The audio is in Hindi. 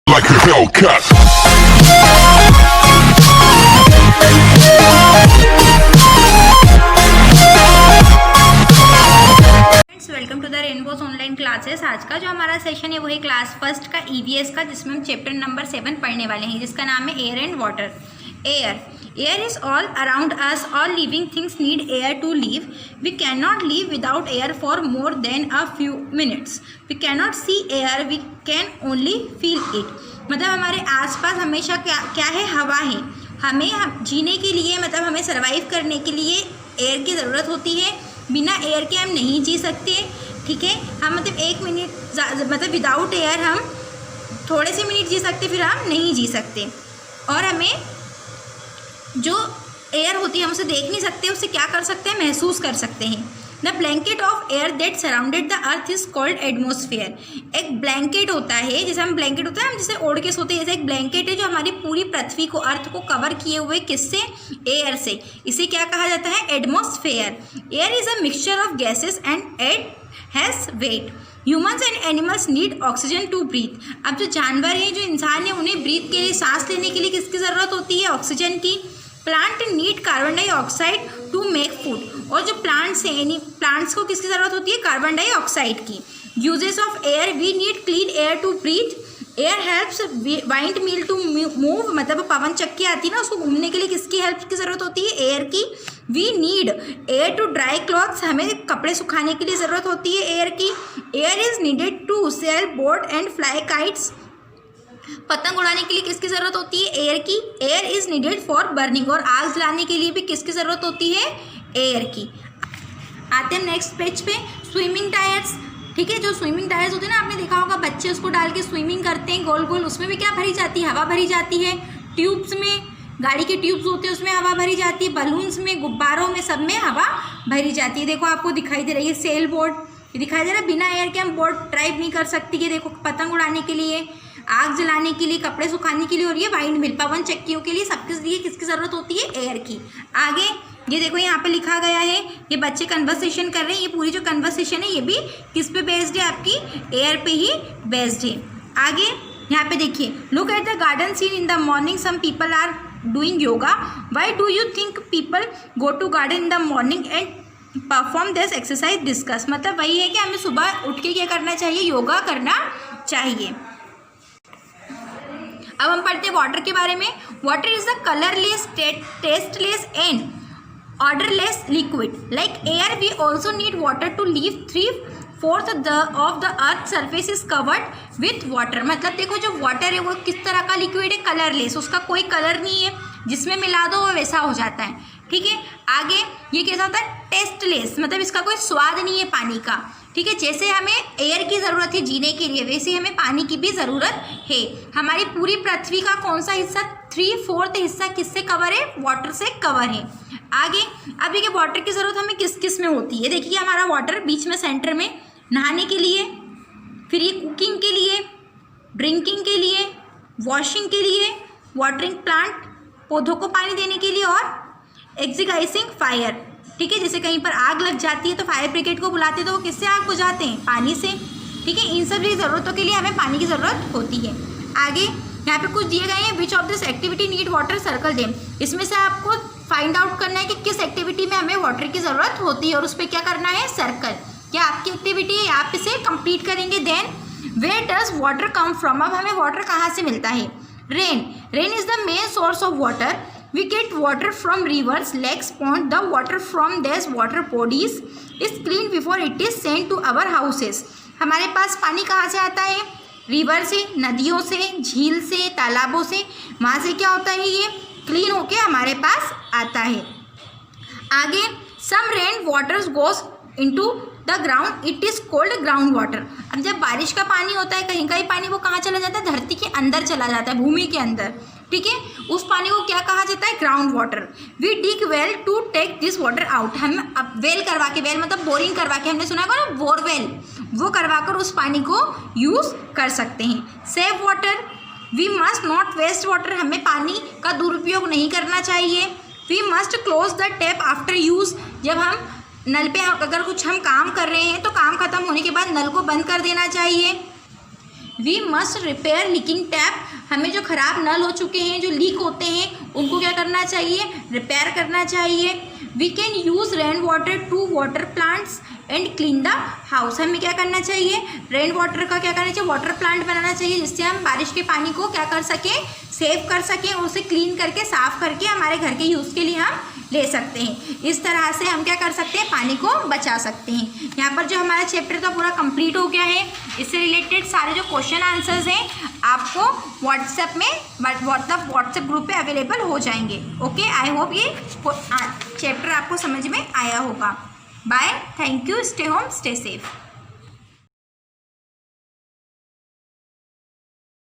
like a Hellcat. Welcome to the rainbows online classes. आज का जो हमारा सेशन है वही क्लास फर्स्ट का ईवीएस का, जिसमें हम चैप्टर नंबर 7 पढ़ने वाले हैं, जिसका नाम है air and water. Air is all around us, all living things need air to live. We can not live without air for more than a few minutes. We can not see air, we can only feel it. मतलब हमारे आसपास हमेशा क्या है, हवा है। हमें जीने के लिए, मतलब हमें सर्वाइव करने के लिए एयर की ज़रूरत होती है। बिना एयर के हम नहीं जी सकते, ठीक है। हम मतलब 1 मिनट, मतलब विदाउट एयर हम थोड़े से मिनट जी सकते, फिर हम नहीं जी सकते। और हमें जो एयर होती है हम उसे देख नहीं सकते, उससे क्या कर सकते हैं, महसूस कर सकते हैं। The blanket of air that surrounded the earth is called atmosphere. एक ब्लैंकेट होता है, जैसे हम ब्लैंकेट होता है हम जैसे ओढ़ के सोते हैं, जैसे एक ब्लैंकेट है जो हमारी पूरी पृथ्वी को, अर्थ को कवर किए हुए, किससे, एयर से। इसे क्या कहा जाता है, atmosphere. Air is a mixture of gases and it has weight. Humans and animals need oxygen to breathe. अब जो जानवर हैं, जो इंसान है, उन्हें ब्रीथ के लिए, सांस लेने के लिए किसकी ज़रूरत होती है, ऑक्सीजन की। Plant need carbon dioxide to make food. और जो प्लांट्स हैं, यानी प्लांट्स को किसकी ज़रूरत होती है, कार्बन डाइऑक्साइड की। Uses of air, we need clean air to breathe. Air helps windmill to move, मतलब पवन चक्की आती है ना, उसको घूमने के लिए किसकी हेल्प की ज़रूरत होती है, एयर की। We need air to dry clothes, हमें कपड़े सुखाने के लिए ज़रूरत होती है एयर की। Air is needed to sail boat and fly kites. पतंग उड़ाने के लिए किसकी ज़रूरत होती है, एयर की। Air is needed for burning, और आग जलाने के लिए भी किसकी ज़रूरत होती है, एयर की। आते हैं नेक्स्ट पेज पे, स्विमिंग टायर्स, ठीक है। जो स्विमिंग टायर्स होते हैं ना, आपने देखा होगा बच्चे उसको डाल के स्विमिंग करते हैं गोल गोल, उसमें भी क्या भरी जाती है, हवा भरी जाती है। ट्यूब्स में, गाड़ी के ट्यूब्स होते हैं उसमें हवा भरी जाती है। बलून्स में, गुब्बारों में, सब में हवा भरी जाती है। देखो आपको दिखाई दे रही है सेल बोट, ये दिखाई दे रहा है। बिना एयर के हम बोट ड्राइव नहीं कर सकती है। देखो, पतंग उड़ाने के लिए, आग जलाने के लिए, कपड़े सुखाने के लिए, और ये वाइंड मिल, पवन चक्कियों के लिए, सबके लिए किसकी ज़रूरत होती है, एयर की। आगे ये देखो, यहाँ पे लिखा गया है, ये बच्चे कन्वर्सेशन कर रहे हैं। ये पूरी जो कन्वर्सेशन है ये भी किस पे बेस्ड है, आपकी एयर पे ही बेस्ड है। आगे यहाँ पे देखिए, look at the garden scene in the morning, some people are doing yoga. Why do you think people go to garden in the morning and perform this exercise, discuss. मतलब वही है कि हमें सुबह उठ के क्या करना चाहिए, योगा करना चाहिए। अब हम पढ़ते हैं वाटर के बारे में। Water is the colourless, tasteless and orderless liquid. Like air, we also need water to live. 3/4 of the earth surface is covered with water. मतलब देखो, जो वाटर है वो किस तरह का लिक्विड है, कलरलेस, उसका कोई कलर नहीं है, जिसमें मिला दो वो वैसा हो जाता है, ठीक है। आगे ये कैसा होता है, टेस्टलेस, मतलब इसका कोई स्वाद नहीं है पानी का, ठीक है। जैसे हमें एयर की ज़रूरत है जीने के लिए, वैसे हमें पानी की भी ज़रूरत है। हमारी पूरी पृथ्वी का कौन सा हिस्सा, 3/4 हिस्सा किससे कवर है, वाटर से कवर है। आगे अब देखिए, वाटर की ज़रूरत हमें किस किस में होती है। देखिए, हमारा वाटर बीच में सेंटर में नहाने के लिए, फिर ये कुकिंग के लिए, ड्रिंकिंग के लिए, वॉशिंग के लिए, वाटरिंग प्लांट, पौधों को पानी देने के लिए, और एक्सटिंग्विशिंग फायर, ठीक है। जैसे कहीं पर आग लग जाती है तो फायर ब्रिगेड को बुलाते हैं, तो वो किससे आग बुझाते हैं, पानी से, ठीक है। इन सभी ज़रूरतों के लिए हमें पानी की ज़रूरत होती है। आगे यहाँ पे कुछ दिए गए हैं, which of this activity need water, circle them. इसमें से आपको फाइंड आउट करना है कि किस एक्टिविटी में हमें वाटर की ज़रूरत होती है, और उस पर क्या करना है, सर्कल। क्या आपकी एक्टिविटी है, आप इसे कंप्लीट करेंगे। Then where does water come from, अब हमें वाटर कहाँ से मिलता है, rain is the main source of water. We get water from rivers, lakes, pond. The water from these water bodies is clean before it is sent to our houses. हमारे पास पानी कहाँ से आता है, रिवर से, नदियों से, झील से, तालाबों से। वहाँ से क्या होता है, ये क्लीन होके हमारे पास आता है। आगे some rain water goes into the ground, it is cold ground water. अब जब बारिश का पानी होता है, कहीं कहीं पानी वो कहाँ चला जाता है, धरती के अंदर चला जाता है, भूमि के अंदर, ठीक है। उस पानी को क्या कहा जाता है, ground water. We dig well to take this water out. हम अब वेल करवा के, वेल मतलब बोरिंग करवा के, हमने सुना है ना बोरवेल, वो करवा कर उस पानी को यूज़ कर सकते हैं। Save water, we must not waste water, हमें पानी का दुरुपयोग नहीं करना चाहिए। We must close the tap after use, जब हम नल पे अगर कुछ हम काम कर रहे हैं तो काम खत्म होने के बाद नल को बंद कर देना चाहिए। We must repair leaking tap, हमें जो ख़राब नल हो चुके हैं, जो लीक होते हैं, उनको क्या करना चाहिए, रिपेयर करना चाहिए। We can use rain water to water plants and clean the house, हमें क्या करना चाहिए, रेन वाटर का क्या करना चाहिए, वाटर प्लांट बनाना चाहिए, जिससे हम बारिश के पानी को क्या कर सकें, सेव कर सकें, उसे क्लीन करके साफ़ करके हमारे घर के यूज़ के लिए हम ले सकते हैं। इस तरह से हम क्या कर सकते हैं, पानी को बचा सकते हैं। यहाँ पर जो हमारा चैप्टर था पूरा कंप्लीट हो गया है। इससे रिलेटेड सारे जो क्वेश्चन आंसर्स हैं आपको व्हाट्सएप में मतलब व्हाट्सएप ग्रुप पे अवेलेबल हो जाएंगे। ओके, आई होप ये चैप्टर आपको समझ में आया होगा। Bye, thank you, stay home, stay safe.